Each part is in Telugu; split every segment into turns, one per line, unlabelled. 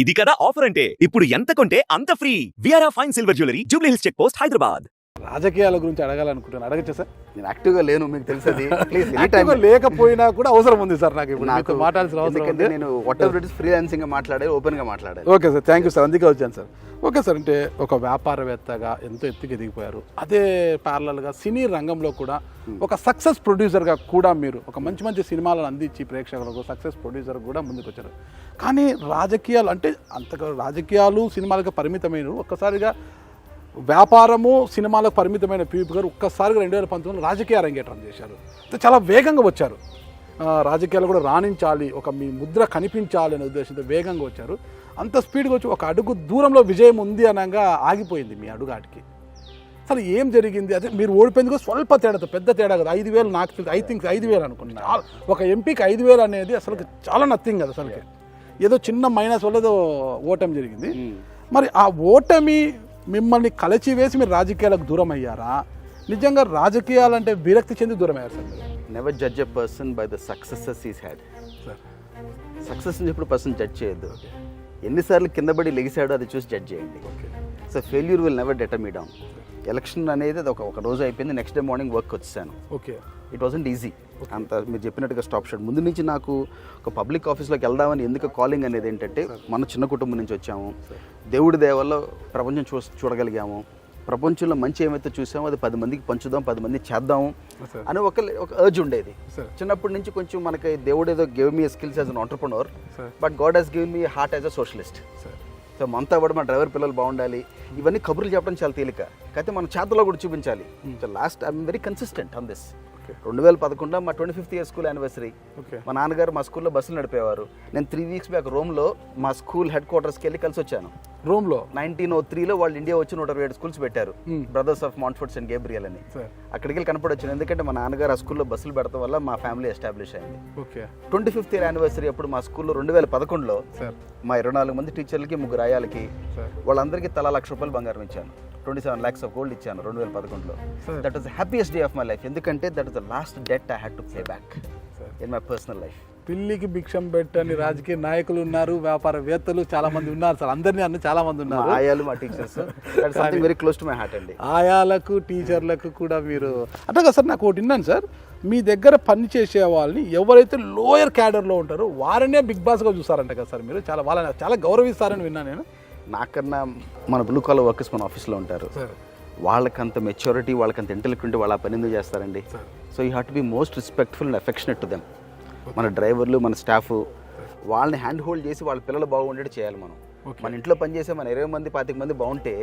ఇది కదా ఆఫర్ అంటే ఇప్పుడు ఎంత కొంటే అంత ఫ్రీ. విఆర్ఆ fine silver jewellery Jubilee Hills check post Hyderabad.
రాజకీయాల గురించి అడగాలనుకుంటున్నాను, అడగచ్చా సార్?
నేను యాక్టివ్గా లేను, మీకు తెలుసది. ప్లీజ్
యాక్టివ్గా లేకపోయినా కూడా అవసరం ఉంది సార్ నాకు ఇప్పుడు మీతో మాట్లాడాల్సిన అవసరం
ఎందుకంటే
ఉంది.
నేను what ever it is freelancing గా మాట్లాడాలి, ఓపెన్ గా మాట్లాడాలి.
Okay sir, thank you sir, అందుకే వచ్చాను సార్. ఓకే సార్, అంటే ఒక వ్యాపారవేత్తగా ఎంతో ఎత్తుకు ఎదిగిపోయారు. అదే ప్యారలల్గా సినీ రంగంలో కూడా ఒక సక్సెస్ ప్రొడ్యూసర్గా కూడా మీరు ఒక మంచి మంచి సినిమాలను అందించి ప్రేక్షకులకు సక్సెస్ ప్రొడ్యూసర్ కూడా ముందుకు వచ్చారు. కానీ రాజకీయాలు అంటే అంతగా రాజకీయాలు సినిమాలకు పరిమితమైన ఒక్కసారిగా వ్యాపారము సినిమాలకు పరిమితమైన పీపీ గారు ఒక్కసారిగా 2019లో రాజకీయ అరంగేట్రం చేశారు. చాలా వేగంగా వచ్చారు, రాజకీయాలు కూడా రాణించాలి, ఒక మీ ముద్ర కనిపించాలి అనే ఉద్దేశంతో వేగంగా వచ్చారు. అంత స్పీడ్గా వచ్చి ఒక అడుగు దూరంలో విజయం ఉంది అనగా ఆగిపోయింది మీ అడుగాటికి. అసలు ఏం జరిగింది? అదే మీరు ఓడిపోయింది కూడా స్వల్ప తేడాతో, పెద్ద తేడా కదా. 5,000 నాకు తెలిసి, ఐ థింక్ 5,000 అనుకున్నాను. ఒక ఎంపీకి 5,000 అనేది అసలు చాలా నథింగ్ కదా. అసలు ఏదో చిన్న మైనస్ వల్ల ఏదో ఓటమి జరిగింది. మరి ఆ ఓటమి మిమ్మల్ని కలచివేసి మీరు రాజకీయాలకు దూరం అయ్యారా? నిజంగా రాజకీయాలంటే విరక్తి చెంది దూరం అయ్యారు సార్ మీరు?
Never judge a person by the successes is had. Success అని చెప్పిన పర్సన్ జడ్జ్ చేయొద్దు. ఎన్నిసార్లు కింద పడి లెగిసాడో అది చూసి జడ్జ్ చేయండి. So failure will never డెటర్ me down. Election అనేది అది ఒక రోజు అయిపోయింది, నెక్స్ట్ డే మార్నింగ్ వర్క్ వచ్చేసాను.
Okay,
it wasn't easy. అంత మీరు చెప్పినట్టుగా స్టాప్ షాట్. ముందు నుంచి నాకు ఒక పబ్లిక్ ఆఫీస్లోకి వెళ్దామని ఎందుకు కాలింగ్ అనేది ఏంటంటే, మన చిన్న కుటుంబం నుంచి వచ్చాము, దేవుడి దయ వల్ల ప్రపంచం చూడగలిగాము. ప్రపంచంలో మంచి ఏమైతే చూసామో అది 10 మందికి పంచుదాం, 10 మంది చేద్దాము అని ఒక అర్జ్ ఉండేది. చిన్నప్పటి నుంచి కొంచెం మనకి దేవుడు ఏదో give me skills as an entrepreneur, but god has given me heart as a socialist. So మనతో కూడా మన డ్రైవర్ పిల్లలు బాగుండాలి, ఇవన్నీ కబుర్లు చెప్పడం చాలా తేలిక, కాకపోతే మన చేతలో కూడా చూపించాలి. So last I'm very consistent on this. 2011 మా 25th ఇయర్ స్కూల్ యానివర్సరీ. మా నాన్నగారు మా స్కూల్లో బస్సులు నడిపేవారు. నేను 3 weeks బ్యాక్ రోమ్లో మా స్కూల్ హెడ్ క్వార్టర్స్కి వెళ్ళి కలిసి వచ్చాను.
రోమ్లో
1903లో వాళ్ళు ఇండియా వచ్చి 127 స్కూల్స్ పెట్టారు, బ్రదర్స్ ఆఫ్ మాంట్ఫోర్డ్ అండ్ గేబ్రియల్ అని. అక్కడికి వెళ్ళి కనపడొచ్చాను, ఎందుకంటే మా నాన్నగారు ఆ స్కూల్లో బస్సులు పెడతాం వల్ల మా ఫ్యామిలీ ఎస్టాబ్లిష్ అయింది. 25th ఇయర్ యానివర్సరీ అప్పుడు మా స్కూల్లో 2011లో మా 24 మంది టీచర్లకి, 3 ఆయాలకి, వాళ్ళందరికీ తలా ₹1,00,000 బంగారం ఇచ్చాను. 27 lakhs of gold ఇచ్చాను 2011లో. That was the happiest day of my life, ఎందుకంటే that was the last debt I had to pay back in my personal life.
పిల్లికి భిక్షం పెట్టని రాజకీయ నాయకులు ఉన్నారు, వ్యాపారవేత్తలు చాలా మంది ఉన్నారు సార్. అందరినీ అన్న చాలా మంది ఉన్నారు.
ఆయాలు మా teachers, that's something very close to my heart అండి.
ఆయాలకు టీచర్లకు కూడా మీరు అట్లాగా సార్. నాకు ఒకటి విన్నాను సార్, మీ దగ్గర పని చేసే వాళ్ళని ఎవరైతే లోయర్ క్యాడర్లో ఉంటారో వారినే బిగ్ బాస్గా చూస్తారంట కదా సార్ మీరు? వాళ్ళని చాలా గౌరవిస్తారని విన్నాను నేను.
నాకన్నా మన బ్లూ కాలర్ వర్కర్స్ మన ఆఫీస్లో ఉంటారు, వాళ్ళకంత మెచ్యూరిటీ, వాళ్ళకంత ఇంటెలిజెంట్, వాళ్ళ పని ఎందుకు చేస్తారండి? So you have to be most respectful and affectionate to them. మన డ్రైవర్లు, మన స్టాఫ్, వాళ్ళని హ్యాండ్ హోల్డ్ చేసి వాళ్ళ పిల్లలు బాగుండేది చేయాలి. మనం మన ఇంట్లో పనిచేసే మన 20 మంది 25 మంది బాగుంటే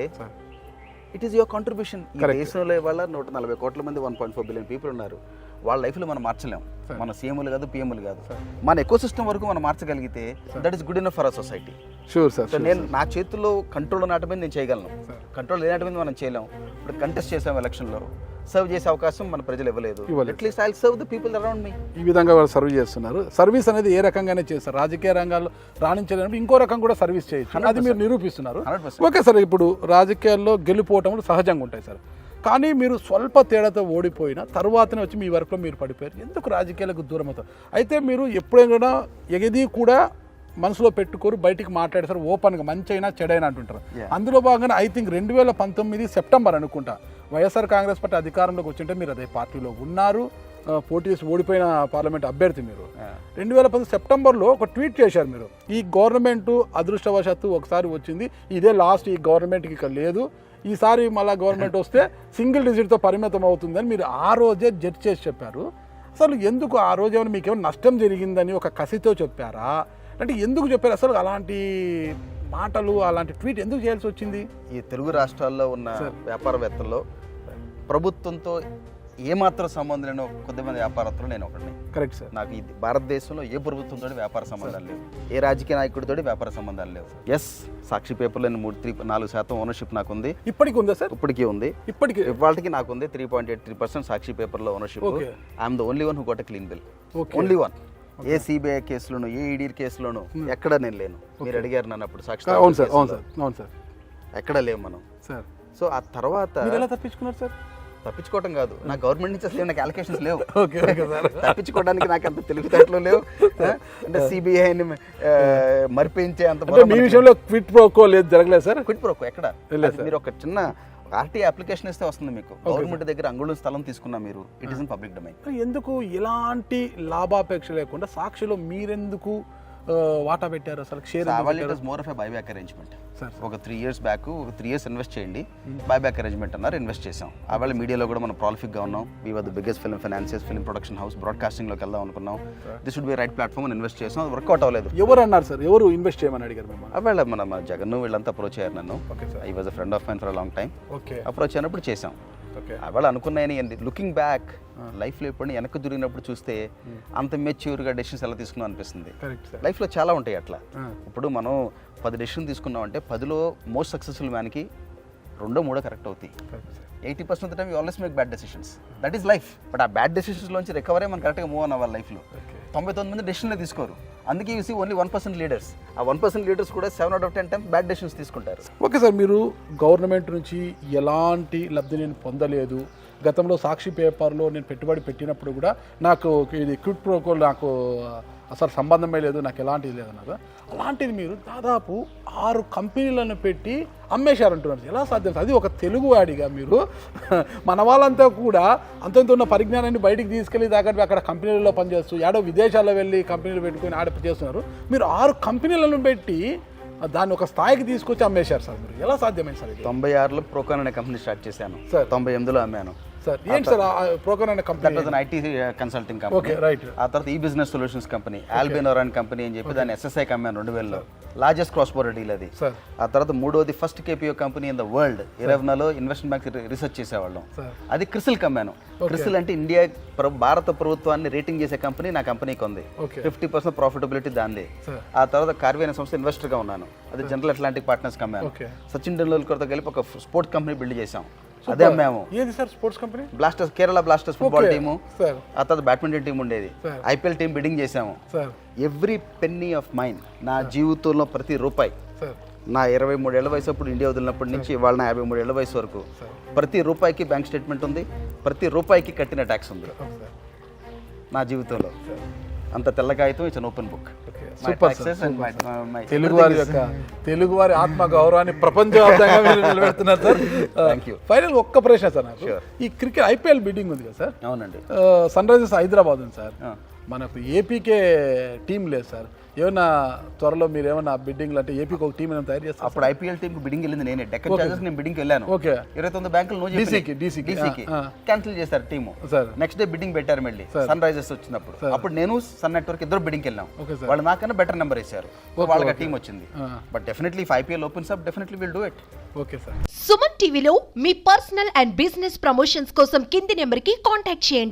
ఇట్ ఈస్ యువర్ కాంట్రిబ్యూషన్. ఈ దేశంలో వాళ్ళ 140 కోట్ల మంది 1.4 బిలియన్ పీపుల్ ఉన్నారు. వాళ్ళ లైఫ్లో మనం మార్చలేం, మన సీఎంలు కాదు, పిఎంలు కాదు. మన ఎకో సిస్టమ్ వరకు మనం మార్చగలిగితే that is good enough for a society.
Sure sir.
So నేను నా చేతుల్లో కంట్రోల్ నాటమైంది నేను చేయగలను, కంట్రోల్ లేనటువంటి మనం చేయలేం. ఇప్పుడు కంటెస్ట్ చేసాం ఎలక్షన్లో, సర్వ్ చేసే అవకాశం మన ప్రజలు ఇవ్వలేదు. At least I will serve the people around me. ఈ
విధంగా వాళ్ళు సర్వ్ చేస్తున్నారు. సర్వీస్ అనేది ఏ రకంగానే చేస్తారు. రాజకీయ రంగాల్లో రాణించలేనప్పుడు ఇంకో రకం కూడా సర్వీస్ చేయొచ్చు, అది మీరు నిరూపిస్తున్నారు. ఓకే సార్, ఇప్పుడు రాజకీయాల్లో గెలుపోవటములు సహజంగా ఉంటాయి సార్, కానీ మీరు స్వల్ప తేడాతో ఓడిపోయిన తర్వాతనే వచ్చి మీ వర్క్లో మీరు పడిపోయారు. ఎందుకు రాజకీయాలకు దూరం అవుతారు? అయితే మీరు ఎప్పుడైనా ఏది కూడా మనసులో పెట్టుకోరు, బయటికి మాట్లాడతారు ఓపెన్గా, మంచి అయినా చెడైనా అంటుంటారు. అందులో భాగంగా ఐ థింక్ 2019 సెప్టెంబర్ అనుకుంటా వైఎస్ఆర్ కాంగ్రెస్ పార్టీ అధికారంలోకి వచ్చింటే మీరు అదే పార్టీలో ఉన్నారు, పోటీ చేసి ఓడిపోయిన పార్లమెంట్ అభ్యర్థి మీరు. 2010 సెప్టెంబర్లో ఒక ట్వీట్ చేశారు మీరు, ఈ గవర్నమెంట్ అదృష్టవశాత్తు ఒకసారి వచ్చింది, ఇదే లాస్ట్, ఈ గవర్నమెంట్కి ఇక లేదు, ఈసారి మళ్ళీ గవర్నమెంట్ వస్తే సింగిల్ డిజిట్తో పరిమితం అవుతుందని మీరు ఆ రోజే జడ్జ్ చేసి చెప్పారు. అసలు ఎందుకు ఆ రోజు ఏమైనా మీకు ఏమైనా నష్టం జరిగిందని ఒక కసితో చెప్పారా? అంటే ఎందుకు చెప్పారు అసలు అలాంటి మాటలు, అలాంటి ట్వీట్ ఎందుకు చేయాల్సి వచ్చింది?
ఈ తెలుగు రాష్ట్రాల్లో ఉన్న వ్యాపారవేత్తల్లో ప్రభుత్వంతో ఏమాత్రం సంబంధం లేని కొద్దిమంది వ్యాపారస్తులు నేను ఒకటిని.
Correct sir.
నాకు ఈ భారతదేశంలో ఏ ప్రభుత్వంతో వ్యాపార సంబంధాలు లేవు, ఏ రాజకీయ నాయకుడితో వ్యాపార సంబంధాలు లేవు. ఎస్, సాక్షి పేపర్లో 4% ఓనర్షిప్ నాకు ఉంది.
ఇప్పటికీ ఉందా సార్?
ఇప్పటికీ ఉంది. ఇవాళకి నాకు ఉంది 3.83% సాక్షి పేపర్లో ownership. I'm the only one who got a clean bill, only one. ఏ సిబిఐ కేసులోను, ఏ ఈడీ కేసులోను ఎక్కడ నేను లేను. మీరు అడిగారు నన్ను అప్పుడు సాక్షి,
అవును సార్,
ఎక్కడ లేవు మనం సార్. సో ఆ తర్వాత
ఎలా తప్పించుకున్నారు సార్?
తప్పించుకోవటం కాదు, నా గవర్నమెంట్ నుంచి అసలు నాకు అలొకేషన్స్ లేవు.
Okay okay sir.
తప్పించుకోవడానికి నాకు అంత తెలివితేటలు లేవు. అంటే సిబిఐని మరిపించే అంత
అంటే మీ విషయంలో క్విట్ ప్రోకో లేదు, జరగలేదు సార్?
క్విట్ ప్రోకో ఎక్కడ? మీరు ఒక చిన్న ఆర్టీ అప్లికేషన్ ఇస్తే వస్తుంది మీకు. గవర్నమెంట్ దగ్గర అంగుళం స్థలం తీసుకున్నా మీరు, it is in public domain.
ఎందుకు ఎలాంటి లాభాపేక్ష లేకుండా సాక్షిలో మీరెందుకు వాటా పెట్టారు అసలు? Share
it is more of a buyback arrangement. ఒక 3 years బ్యాక్, ఒక 3 years ఇన్వెస్ట్ చేయండి, బైబ్యాక్ అరేంజ్మెంట్ అన్నారు, ఇన్వెస్ట్ చేసాం. ఆవేళ మీడియాలో కూడా మనం ప్రాలిఫిక్గా ఉన్నాం. We were the biggest film financiers, film production house, బ్రాడ్కాస్టింగ్లోకి వెళ్దాం అనుకున్నాం. This would be right platform అని ఇన్వెస్ట్ చేసాం. అది వర్కౌట్ అవ్వలేదు.
ఎవరు అన్నారు సార్? ఎవరు ఇన్వెస్ట్ చేయమని అడిగారు మేము?
ఆవేళ మన జగన్ వీళ్ళంతా అప్రోచ్ అయ్యారు నన్ను. I was a friend of mine for a long time. Approach అయినప్పుడు చేసాం. ఆవేళ అనుకున్నాయని లుకింగ్ బ్యాక్ లైఫ్లో ఎప్పుడు వెనక్కి దూరినప్పుడు చూస్తే అంత మెచ్యూర్గా డెసిషన్స్ ఎలా తీసుకున్నాం అనిపిస్తుంది. లైఫ్లో చాలా ఉంటాయి అట్లా. ఇప్పుడు మనం 10 డెసిషన్ తీసుకున్నామంటే 10లో మోస్ట్ సక్సెస్ఫుల్ మ్యాన్కి 2-3 కరెక్ట్ అవుతాయి. 80% of the time you always make bad decisions. That is life. But ఆ బ్యాడ్ డెసిషన్స్లోంచి రికవరీ మనం కరెక్ట్గా మూవ్ అవ్వాలి లైఫ్లో. 99% డెసిషన్లే తీసుకోరు. అందుకే యూ సీ ఓన్లీ 1% లీడర్స్. ఆ 1% లీడర్స్ కూడా 7 out of 10 times bad decisions తీసుకుంటారు.
ఓకే సార్, మీరు గవర్నమెంట్ నుంచి ఎలాంటి లబ్ధి నేను పొందలేదు. గతంలో సాక్షి పేపర్లో నేను పెట్టుబడి పెట్టినప్పుడు కూడా నాకు ఇది క్విట్ ప్రోకో నాకు అసలు సంబంధమే లేదు, నాకు ఎలాంటిది లేదన్నారు. అలాంటిది మీరు దాదాపు 6 కంపెనీలను పెట్టి అమ్మేశారంటున్నారు. ఎలా సాధ్యం? అది ఒక తెలుగువాడిగా మీరు మన వాళ్ళంతా కూడా అంతంత ఉన్న పరిజ్ఞానాన్ని బయటికి తీసుకెళ్ళి దాకా అక్కడ కంపెనీలలో పనిచేస్తూ ఏడో విదేశాల్లో వెళ్ళి కంపెనీలు పెట్టుకొని ఆడ చేస్తున్నారు. మీరు 6 కంపెనీలను పెట్టి దాన్ని ఒక స్థాయికి తీసుకొచ్చి అమ్మేశారు సార్. మీరు ఎలా సాధ్యమైంది సార్?
96లో ప్రోకాన్ అనే కంపెనీ స్టార్ట్ చేశాను
సార్.
98లో అమ్మాను
సార్. ఏంటి సార్ ప్రోకాన్ అనే company?
IT consulting company.
Okay, right.
ఆ తర్వాత ఈ బిజినెస్ సొల్యూషన్స్ కంపెనీ, ఆల్బినోర్ అనే కంపెనీ అని చెప్పి దాన్ని ఎస్ఎస్ఐ అమ్మాను 2000లో. లార్జెస్ట్ క్రాస్ బోర్డర్ డీల్ అది. ఆ తర్వాత 3వది first KPO company in the world. 20లో ఇన్వెస్ట్మెంట్ బ్యాంక్ రీసెర్చ్ చేసేవాళ్ళం. అది క్రిసిల్ కమ్మాను. క్రిసిల్ అంటే ఇండియా భారత ప్రభుత్వాన్ని రేటింగ్ చేసే కంపెనీ నా కంపెనీకి ఉంది. 50% ప్రాఫిటబిలిటీ దాందే. ఆ తర్వాత కార్వీ అనే సంస్థ ఇన్వెస్టర్ గా ఉన్నాను. అది జనరల్ అట్లాంటిక్ పార్ట్నర్స్ కమ్మాను. సచిన్ టెండూల్కర్తో కలిపి ఒక స్పోర్ట్స్ కంపెనీ బిల్డ్ చేసాం. అదే అమ్మాము.
ఏది sir sports company?
Blasters, Kerala blasters football team. ఆ తర్వాత బ్యాడ్మింటన్ టీం ఉండేది. ఐపీఎల్ టీం బిడ్డింగ్ చేసాము. ఎవ్రీ పెన్నీ ఆఫ్ మైన్, నా జీవితంలో ప్రతి రూపాయి, నా 23 ఏళ్ల వయసు అప్పుడు ఇండియా వదిలినప్పటి నుంచి ఇవాళ నా 53 ఏళ్ల వయసు వరకు ప్రతి రూపాయికి బ్యాంక్ స్టేట్మెంట్ ఉంది, ప్రతి రూపాయికి కట్టిన ట్యాక్స్ ఉంది నా జీవితంలో. అంత తెల్ల కాగితం, it's an open book.
Super తెలుగువారి యొక్క తెలుగువారి ఆత్మ గౌరవాన్ని ప్రపంచవ్యాప్తంగా మీరు నిలబెడుతున్నారు సార్.
Thank you.
ఫైనల్ ఒక్క ప్రశ్న సార్ నాకు. ఈ క్రికెట్ ఐపీఎల్ బిడ్డింగ్ ఉంది కదా సార్?
అవునండి.
సన్ రైజర్స్ హైదరాబాద్ ఉంది సార్. మనకు ఏపీకే టీం లేదు సార్. ఏమన్నా త్వరలో మీరు ఏమన్నా బిడ్డింగ్ అంటే ఏపీకి ఒక టీం ఏమైనా తయారు చేస్తారు?
అప్పుడు ఐపీఎల్ టీం బిడ్డింగ్ వెళ్ళింది నేనే. డెక్కన్ చార్జర్స్ నేను బిడ్డింగ్ వెళ్ళాను.
ఓకే.
29 బ్యాంకులు డీసీకి క్యాన్సిల్ చేశారు టీము. నెక్స్ట్ డే బిడ్డింగ్ పెట్టారు మళ్ళీ సన్ రైజర్స్ వచ్చినప్పుడు. అప్పుడు నేను సన్ నెట్వర్క్ ఇద్దరు బిడ్డింగ్ వెళ్ళాం. వాళ్ళు నాకన్నా బెటర్ నెంబర్ వేశారు. వాళ్ళకి టీం వచ్చింది. But definitely if IPL opens up definitely will do it.
Okay sir.
Suman టీవీలో మీ పర్సనల్ అండ్ బిజినెస్ ప్రమోషన్స్ కోసం కింది నెంబర్కి కాంటాక్ట్ చేయండి.